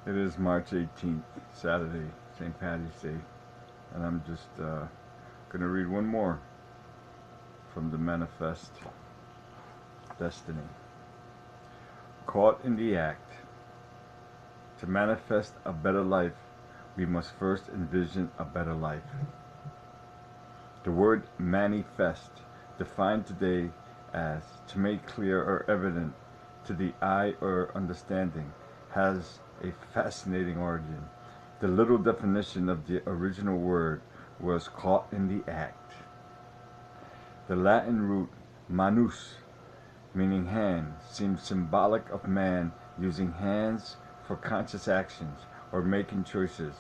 It is March 18th, Saturday, St. Patty's Day, and I'm just going to read one more from the Manifest Destiny. Caught in the act. To manifest a better life, we must first envision a better life. The word manifest, defined today as to make clear or evident to the eye or understanding, has a fascinating origin. The little definition of the original word was caught in the act. The Latin root manus, meaning hand, seems symbolic of man using hands for conscious actions or making choices.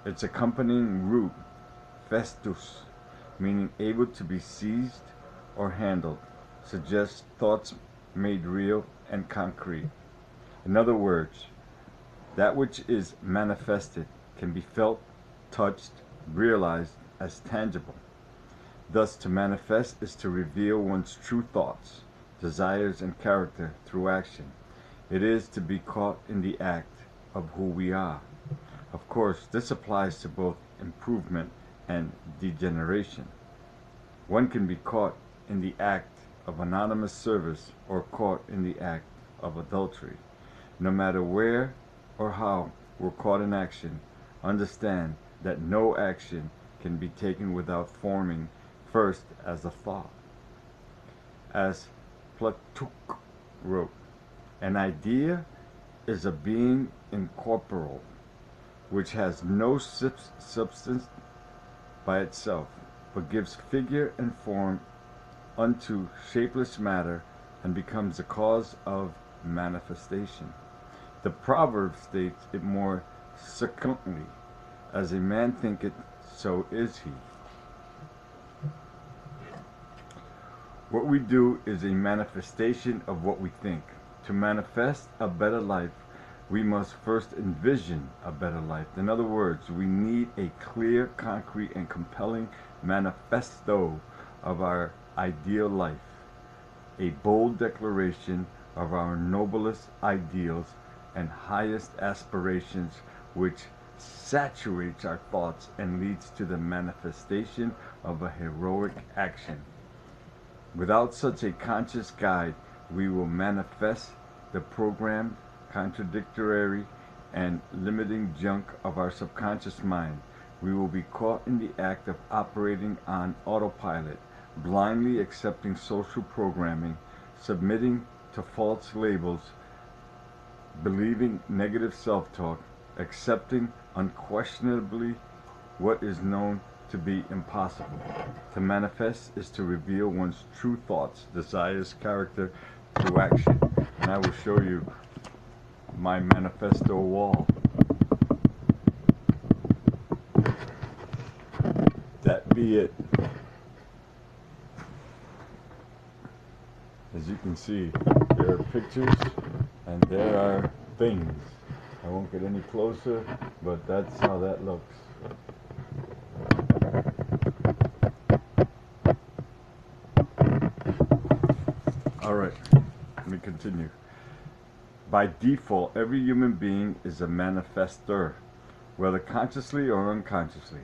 Its accompanying root, festus, meaning able to be seized or handled, suggests thoughts made real and concrete. In other words, that which is manifested can be felt, touched, realized as tangible. Thus, to manifest is to reveal one's true thoughts, desires, and character through action. It is to be caught in the act of who we are. Of course, this applies to both improvement and degeneration. One can be caught in the act of anonymous service or caught in the act of adultery. No matter where or how we're caught in action, understand that no action can be taken without forming first as a thought. As Platuk wrote, an idea is a being incorporeal, which has no substance by itself, but gives figure and form unto shapeless matter and becomes the cause of manifestation. The proverb states it more succinctly, as a man thinketh, so is he. What we do is a manifestation of what we think. To manifest a better life, we must first envision a better life. In other words, we need a clear, concrete, and compelling manifesto of our ideal life, a bold declaration of our noblest ideals and highest aspirations, which saturates our thoughts and leads to the manifestation of a heroic action. Without such a conscious guide, we will manifest the programmed, contradictory, and limiting junk of our subconscious mind. We will be caught in the act of operating on autopilot, blindly accepting social programming, submitting to false labels, believing negative self-talk, accepting unquestionably what is known to be impossible. To manifest is to reveal one's true thoughts, desires, character through action. And I will show you my manifesto wall. That be it. As you can see, there are pictures and there are things. I won't get any closer, but that's how that looks. Alright, let me continue. By default, every human being is a manifestor, whether consciously or unconsciously.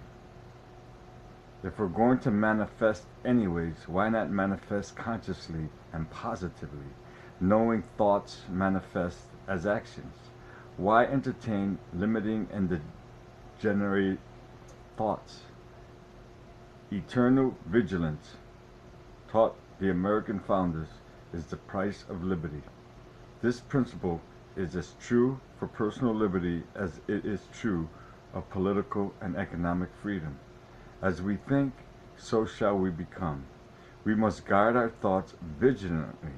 If we're going to manifest anyways, why not manifest consciously and positively, knowing thoughts manifest as actions? Why entertain limiting and degenerate thoughts? Eternal vigilance, taught the American founders, is the price of liberty. This principle is as true for personal liberty as it is true of political and economic freedom. As we think, so shall we become. We must guard our thoughts vigilantly,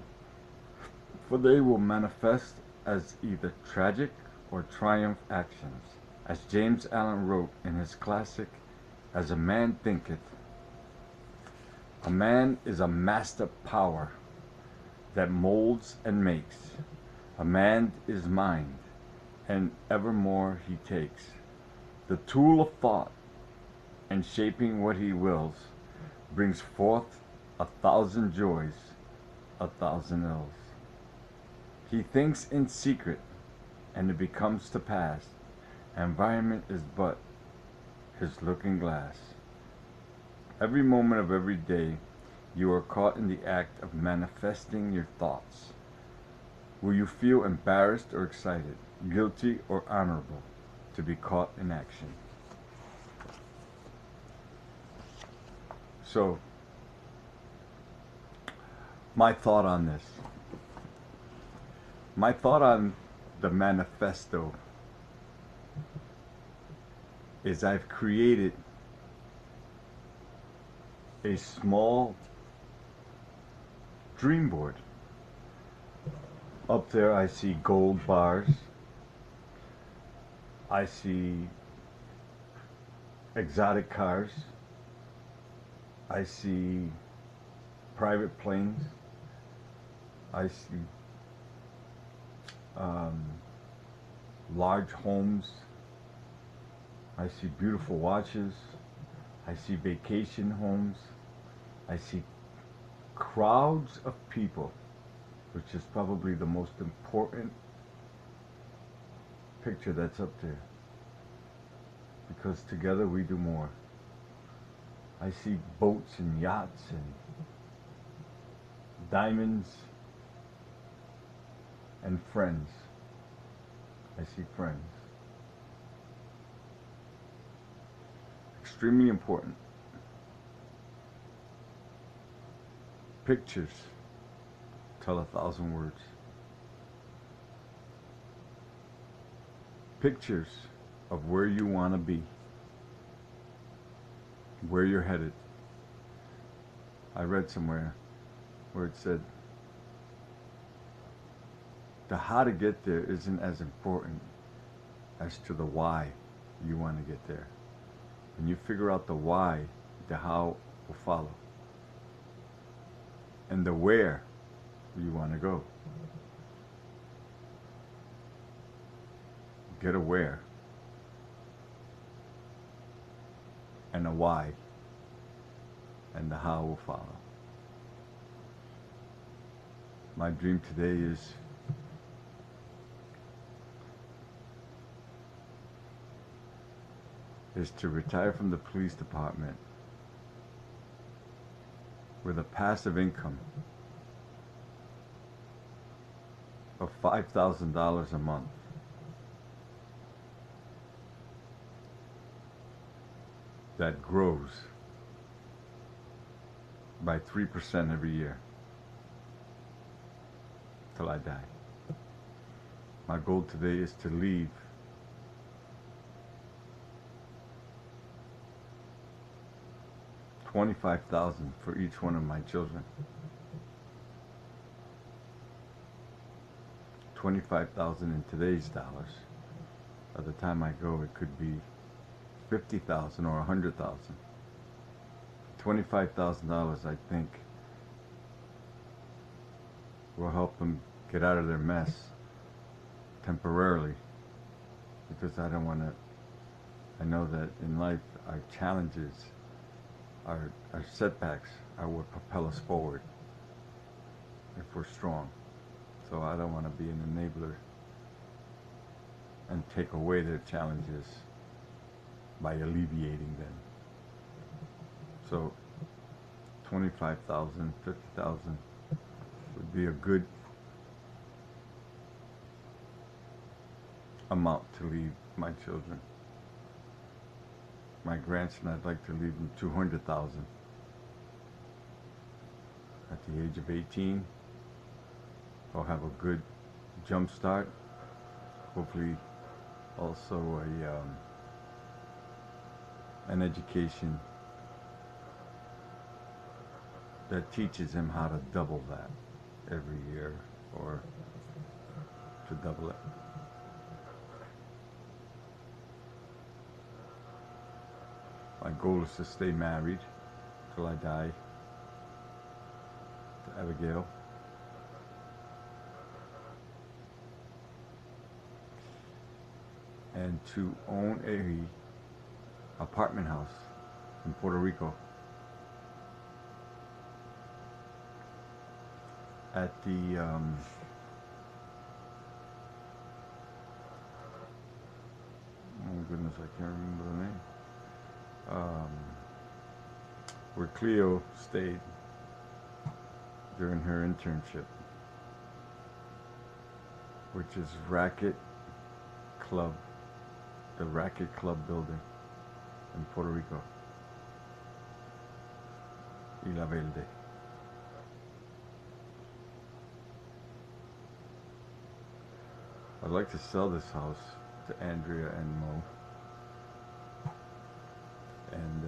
for they will manifest as either tragic or triumph actions. As James Allen wrote in his classic, As a Man Thinketh, a man is a master power that molds and makes. A man is mind, and evermore he takes the tool of thought, and shaping what he wills, brings forth 1,000 joys, 1,000 ills. He thinks in secret, and it becomes to pass. Environment is but his looking glass. Every moment of every day, you are caught in the act of manifesting your thoughts. Will you feel embarrassed or excited, guilty or honorable to be caught in action? So, my thought on this. My thought on the manifesto is I've created a small dream board. Up there I see gold bars. I see exotic cars. I see private planes. I see large homes. I see beautiful watches. I see vacation homes. I see crowds of people, which is probably the most important picture that's up there. Because together we do more. I see boats and yachts and diamonds and friends. I see friends. Extremely important. Pictures tell 1,000 words. Pictures of where you want to be, where you're headed. I read somewhere where it said the how to get there isn't as important as to the why you want to get there. When you figure out the why, the how will follow. And the where you want to go. Get a where and a why, and the how will follow. My dream today is to retire from the police department with a passive income of $5,000 a month. That grows by 3% every year till I die. My goal today is to leave $25,000 for each one of my children. $25,000 in today's dollars. By the time I go, it could be $50,000 or $100,000. $25,000, I think, will help them get out of their mess temporarily, because I don't want to. I know that in life, our challenges, our setbacks are what propel us forward if we're strong. So I don't want to be an enabler and take away their challenges by alleviating them. So 25,000, 50,000 would be a good amount to leave my children. My grandson, I'd like to leave him 200,000. At the age of 18, I'll have a good jump start. Hopefully also an education that teaches him how to double that every year, or to double it. My goal is to stay married till I die to Abigail. And to own a apartment house in Puerto Rico at the goodness, I can't remember the name. Where Cleo stayed during her internship, which is Racket Club, the Racket Club building in Puerto Rico. Isla Verde. I'd like to sell this house to Andrea and Mo, and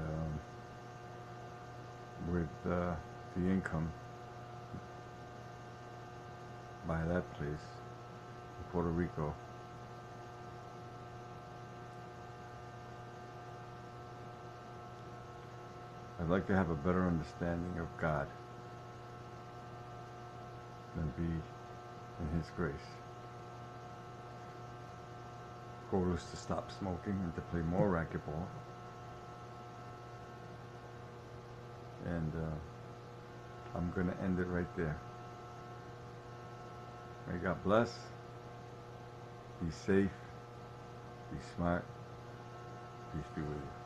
with the income, buy that place in Puerto Rico. I'd like to have a better understanding of God and be in His grace. Goal is to stop smoking and to play more racquetball. And I'm going to end it right there. May God bless. Be safe. Be smart. Peace be with you.